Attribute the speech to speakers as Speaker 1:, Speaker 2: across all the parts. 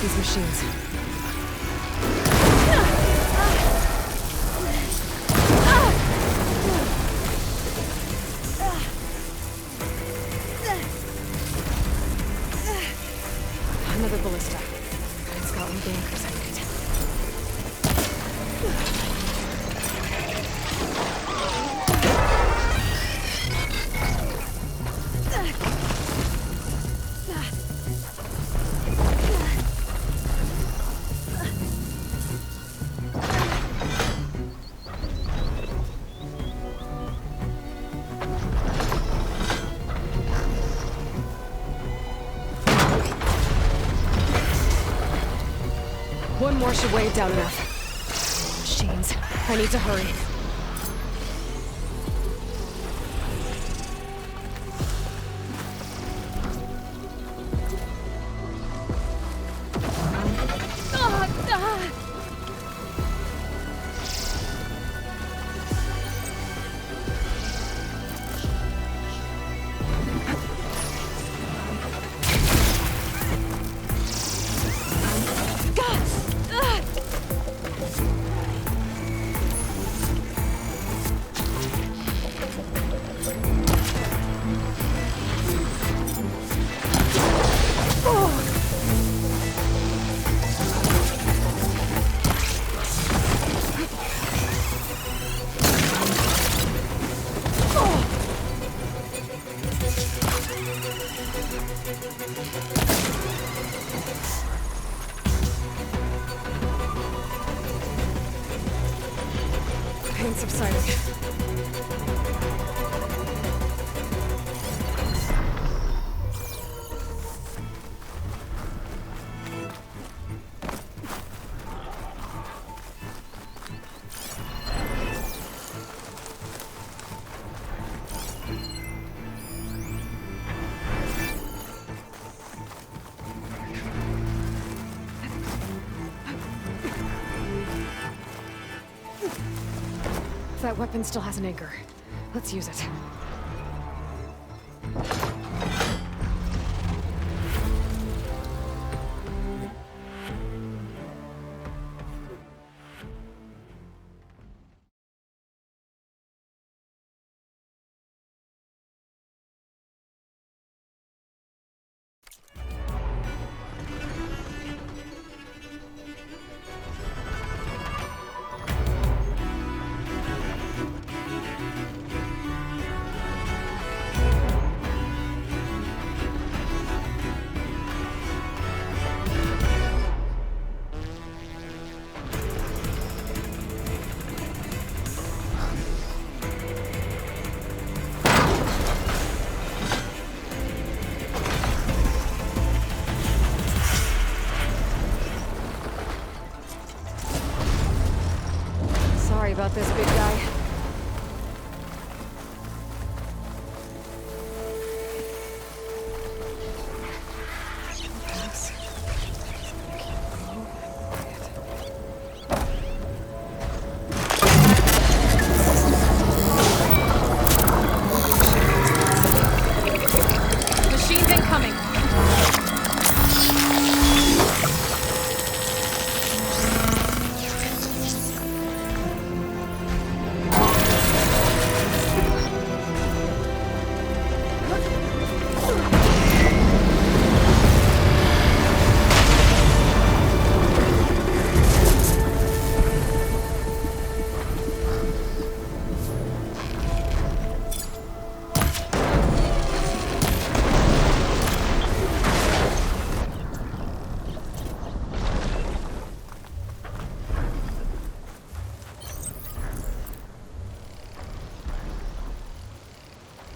Speaker 1: these machines. Another ballista. It's got one of the anchors I need. One more should weigh it down enough. Machines. I need to hurry. Pain subsiding. That weapon still has an anchor. Let's use it. Sorry about this, big guy. Machines incoming.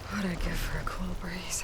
Speaker 1: What'd I give for a cool breeze?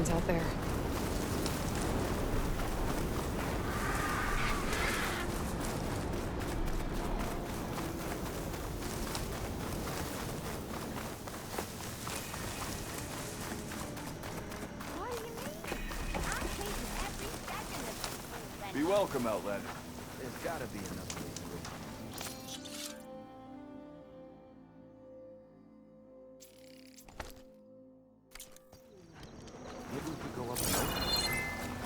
Speaker 1: ones out there.
Speaker 2: Be welcome, Outlander. There's gotta be another way through. Maybe we could go up and over.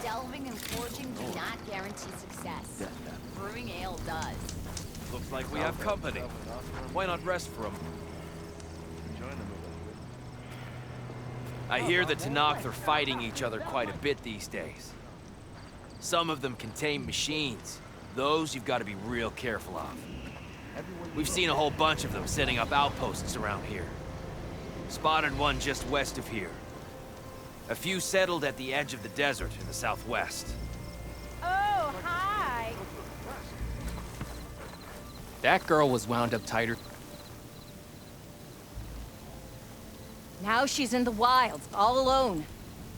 Speaker 3: Delving and forging do not guarantee success. Brewing ale does.
Speaker 4: Looks like we have company. Why not rest for a moment?
Speaker 2: Join them
Speaker 4: I hear the Tenakth are fighting each other quite a bit these days. Some of them contain machines. Those you've got to be real careful of. We've seen a whole bunch of them setting up outposts around here. Spotted one just west of here. A few settled at the edge of the desert in the southwest.
Speaker 3: Oh, hi!
Speaker 5: That girl was wound up tighter.
Speaker 3: Now she's in the wilds, all alone.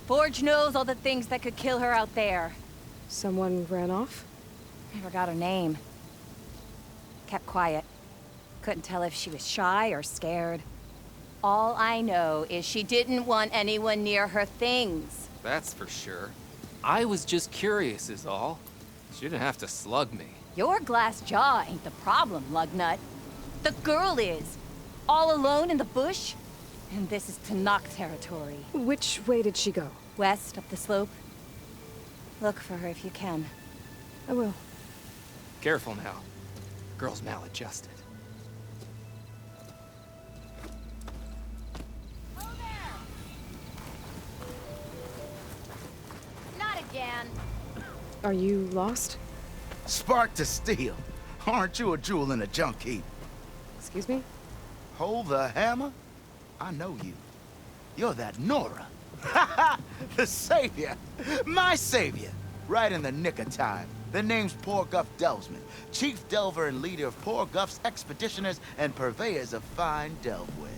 Speaker 3: Forge knows all the things that could kill her out there.
Speaker 1: Someone ran off?
Speaker 3: Never got her name. Kept quiet. Couldn't tell if she was shy or scared. All I know is she didn't want anyone near her things.
Speaker 5: That's for sure. I was just curious is all. She didn't have to slug me.
Speaker 3: Your glass jaw ain't the problem, Lugnut. The girl is. All alone in the bush. And this is Tenakth territory.
Speaker 1: Which way did she go?
Speaker 3: West, up the slope. Look for her if you can.
Speaker 1: I will.
Speaker 5: Careful now. Girl's maladjusted.
Speaker 3: Oh, there! Not again.
Speaker 1: Are you lost?
Speaker 6: Spark to steel. Aren't you a jewel in a junk heap?
Speaker 1: Excuse me?
Speaker 6: Hold the hammer? I know you. You're that Nora. The savior. My savior. Right in the nick of time. The name's Poor Guff Delvesman, chief delver and leader of Poor Guff's expeditioners and purveyors of fine delve wares.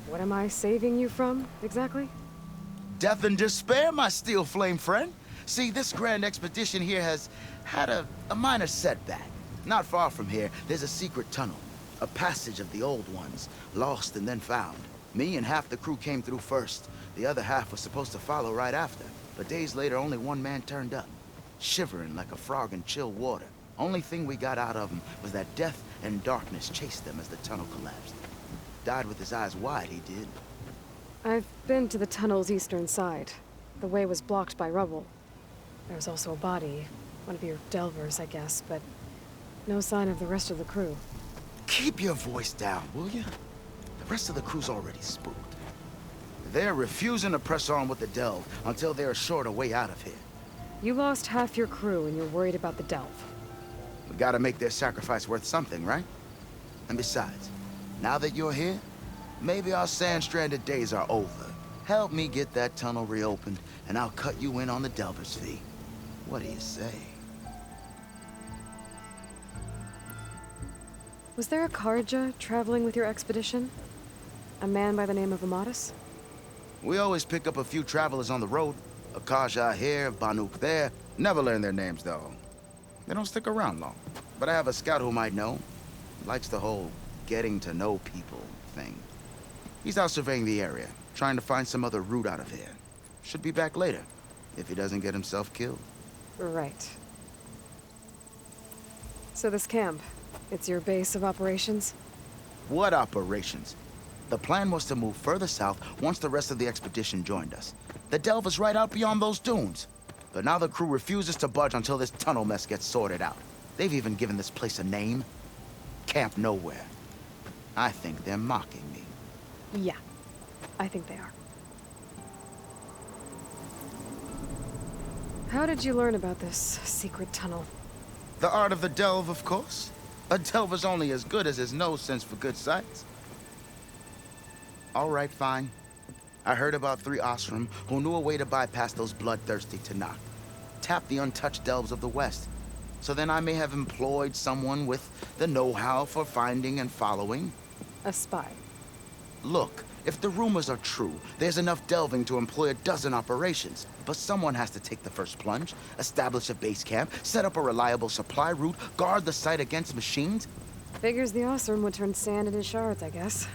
Speaker 1: What am I saving you from, exactly?
Speaker 6: Death and despair, my steel flame friend. See, this grand expedition here has had a minor setback. Not far from here, there's a secret tunnel. A passage of the old ones, lost and then found. Me and half the crew came through first. The other half was supposed to follow right after. But days later, only one man turned up. Shivering like a frog in chill water. Only thing we got out of him was that death and darkness chased them as the tunnel collapsed. Died with his eyes wide, he did.
Speaker 1: I've been to the tunnel's eastern side. The way was blocked by rubble. There was also a body. One of your delvers, I guess, but no sign of the rest of the crew.
Speaker 6: Keep your voice down, will you? The rest of the crew's already spooked. They're refusing to press on with the delve until they're assured a way out of here.
Speaker 1: You lost half your crew and you're worried about the delve.
Speaker 6: We gotta make their sacrifice worth something, right? And besides, now that you're here, maybe our sand-stranded days are over. Help me get that tunnel reopened, and I'll cut you in on the delver's fee. What do you say?
Speaker 1: Was there a Kharja traveling with your expedition? A man by the name of Amatus?
Speaker 6: We always pick up a few travelers on the road. A Kharja here, Banuk there. Never learn their names, though. They don't stick around long. But I have a scout who might know. Likes the whole getting to know people thing. He's out surveying the area, trying to find some other route out of here. Should be back later, if he doesn't get himself killed.
Speaker 1: Right. So this camp, it's your base of operations?
Speaker 6: What operations? The plan was to move further south once the rest of the expedition joined us. The delve is right out beyond those dunes. But now the crew refuses to budge until this tunnel mess gets sorted out. They've even given this place a name. Camp Nowhere. I think they're mocking me.
Speaker 1: Yeah, I think they are. How did you learn about this secret tunnel?
Speaker 6: The art of the delve, of course. A delver's only as good as his nose sense for good sights. All right, fine. I heard about 3 Osram who knew a way to bypass those bloodthirsty Tenakth. Tap the untouched delves of the West. So then I may have employed someone with the know-how for finding and following.
Speaker 1: A spy.
Speaker 6: Look, If the rumors are true, there's enough delving to employ a dozen operations. But someone has to take the first plunge, establish a base camp, set up a reliable supply route, guard the site against machines.
Speaker 1: Figures the Osram would turn sand into shards, I guess.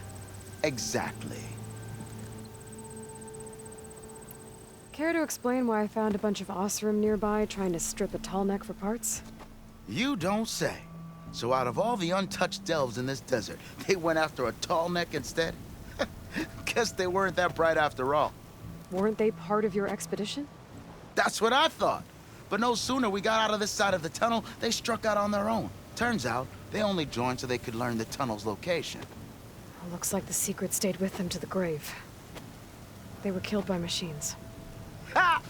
Speaker 6: Exactly.
Speaker 1: Care to explain why I found a bunch of Osram nearby trying to strip a tall neck for parts?
Speaker 6: You don't say. So out of all the untouched delves in this desert, they went after a tall neck instead? Guess they weren't that bright after all.
Speaker 1: Weren't they part of your expedition?
Speaker 6: That's what I thought. But no sooner we got out of this side of the tunnel, they struck out on their own. Turns out, they only joined so they could learn the tunnel's location.
Speaker 1: Looks like the secret stayed with them to the grave. They were killed by machines.
Speaker 6: Ha!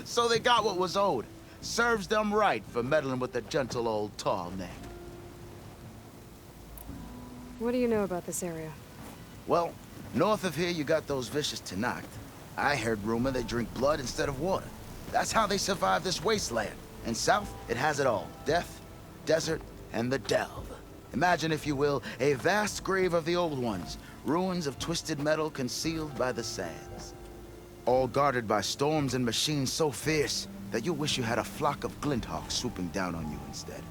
Speaker 6: So they got what was owed. Serves them right for meddling with the gentle old tall neck.
Speaker 1: What do you know about this area?
Speaker 6: Well, north of here you got those vicious Tenakth. I heard rumor they drink blood instead of water. That's how they survive this wasteland. And south, it has it all. Death, desert, and the delve. Imagine, if you will, a vast grave of the old ones. Ruins of twisted metal concealed by the sands. All guarded by storms and machines so fierce that you wish you had a flock of glinthawks swooping down on you instead.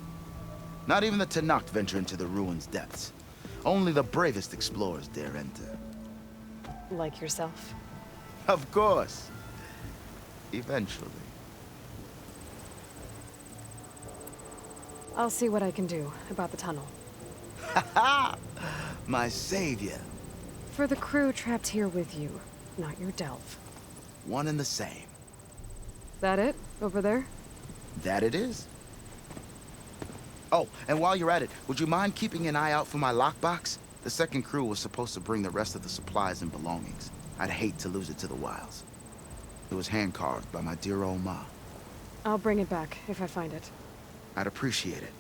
Speaker 6: Not even the Tenakth venture into the ruins' depths. Only the bravest explorers dare enter.
Speaker 1: Like yourself?
Speaker 6: Of course. Eventually.
Speaker 1: I'll see what I can do about the tunnel.
Speaker 6: Ha! My savior.
Speaker 1: For the crew trapped here with you, not your delve.
Speaker 6: One and the same.
Speaker 1: That it? Over there?
Speaker 6: That it is. Oh, and while you're at it, would you mind keeping an eye out for my lockbox? The second crew was supposed to bring the rest of the supplies and belongings. I'd hate to lose it to the wilds. It was hand-carved by my dear old ma.
Speaker 1: I'll bring it back if I find it.
Speaker 6: I'd appreciate it.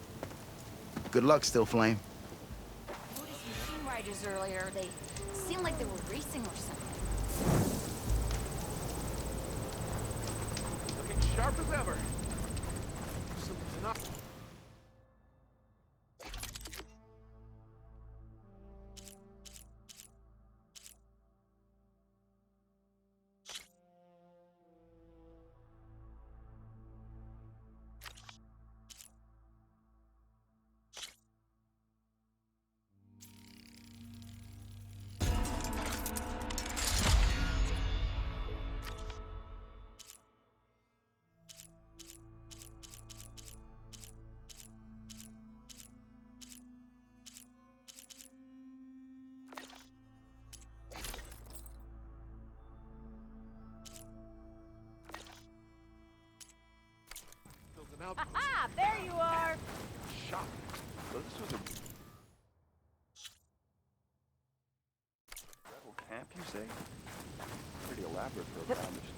Speaker 6: Good luck, Still Flame.
Speaker 7: Noticed machine riders earlier. They seemed like they were racing or something.
Speaker 2: Looking sharp as ever. Something's not...
Speaker 7: Ah, there you are!
Speaker 2: Shot. So this was a... rebel camp, you say? Pretty elaborate for a foundation.